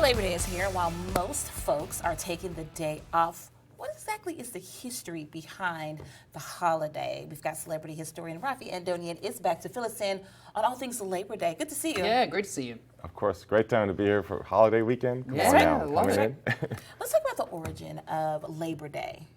Labor Day is here. While most folks are taking the day off, what exactly is the history behind the holiday? We've got celebrity historian Rafi Andonian is back to fill us in on all things Labor Day. Good to see you. Yeah, great to see you. Of course, great time to be here for holiday weekend. Come Yeah, on now, love coming it. in. Let's talk about the origin of Labor Day.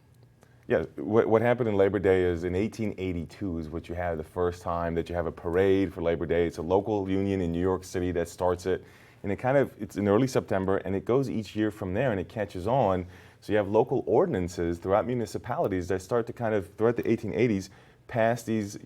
Yeah, what happened in Labor Day is in 1882 is what you had the first time that you have a parade for Labor Day. It's a local union in New York City that starts it. And it's in early September, and it goes each year from there, and it catches on. So you have local ordinances throughout municipalities that start to kind of, throughout the 1880s, pass these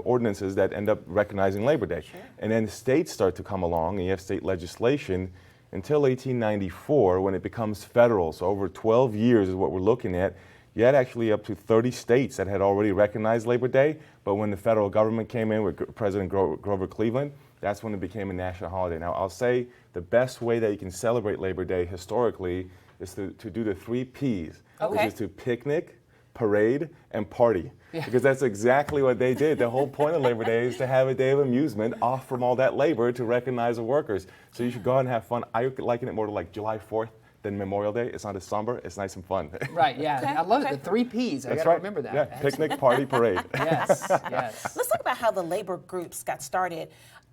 ordinances that end up recognizing Labor Day. Sure. And then states start to come along, and you have state legislation until 1894 when it becomes federal. So over 12 years is what we're looking at. You had actually up to 30 states that had already recognized Labor Day, but when the federal government came in with President Grover Cleveland, that's when it became a national holiday. Now, I'll say the best way that you can celebrate Labor Day historically is to do the 3 Ps, which Okay. is to picnic, parade, and party. Because that's exactly what they did. The whole point of Labor Day is to have a day of amusement off from all that labor to recognize the workers. So you should go out and have fun. I liken it more to like July 4th than Memorial Day. It's not as somber, it's nice and fun. Right, yeah. Okay, I love okay. it. The 3 Ps. I That's got to right. remember that. Yeah, picnic, party, parade. Yes, yes. Let's talk about how the labor groups got started,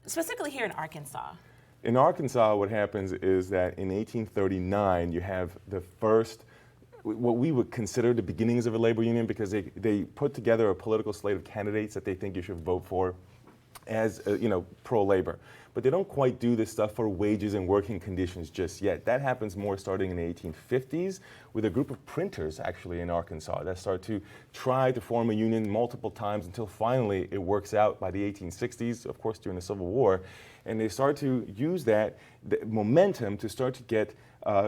specifically here in Arkansas. In Arkansas, what happens is that in 1839, you have the first, what we would consider the beginnings of a labor union, because they put together a political slate of candidates that they think you should vote for as, pro-labor. But they don't quite do this stuff for wages and working conditions just yet. That happens more starting in the 1850s with a group of printers actually in Arkansas that start to try to form a union multiple times until finally it works out by the 1860s, of course during the Civil War. And they start to use the momentum to start to get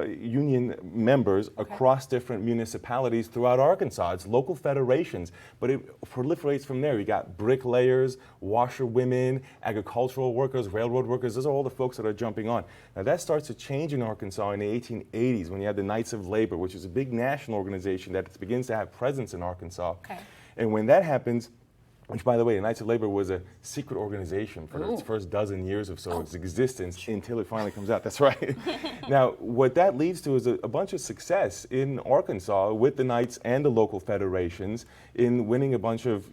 union members across different municipalities throughout Arkansas. It's local federations, but it proliferates from there. You got bricklayers, washerwomen, agricultural workers, railroad workers. Those are all the folks that are jumping on. Now that starts to change in Arkansas in the 1880s when you have the Knights of Labor, which is a big national organization that begins to have presence in Arkansas. Okay. And when that happens, which, by the way, the Knights of Labor was a secret organization for its first dozen years of its existence until it finally comes out. That's right. Now, what that leads to is a bunch of success in Arkansas with the Knights and the local federations in winning a bunch of,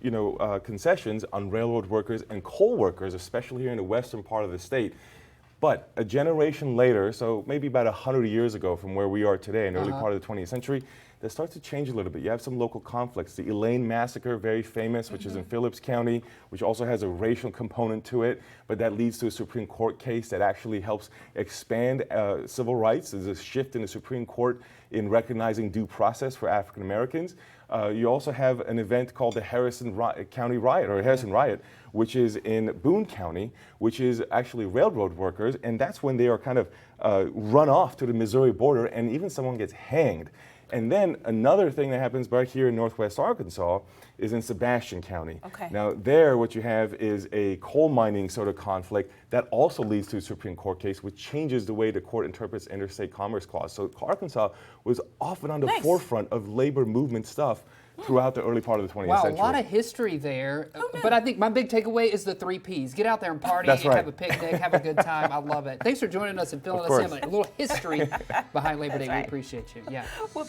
concessions on railroad workers and coal workers, especially here in the western part of the state. But a generation later, so maybe about 100 years ago from where we are today, in the early part of the 20th century, that starts to change a little bit. You have some local conflicts. The Elaine Massacre, very famous, which is in Phillips County, which also has a racial component to it, but that leads to a Supreme Court case that actually helps expand civil rights. There's a shift in the Supreme Court in recognizing due process for African Americans. You also have an event called the Harrison County Riot, or Harrison Riot, which is in Boone County, which is actually railroad workers, and that's when they are kind of run off to the Missouri border, and even someone gets hanged. And then another thing that happens back here in northwest Arkansas is in Sebastian County. Okay. Now there what you have is a coal mining sort of conflict that also leads to a Supreme Court case which changes the way the court interprets interstate commerce clause. So Arkansas was often on the Nice. forefront of labor movement stuff throughout the early part of the 20th Wow, century. a lot of history there. But I think my big takeaway is the 3 Ps. Get out there and party, That's and right. have a picnic, have a good time. I love it. Thanks for joining us and filling Of us in course. on a little history behind Labor Day. That's right. We appreciate you. Yeah. We'll be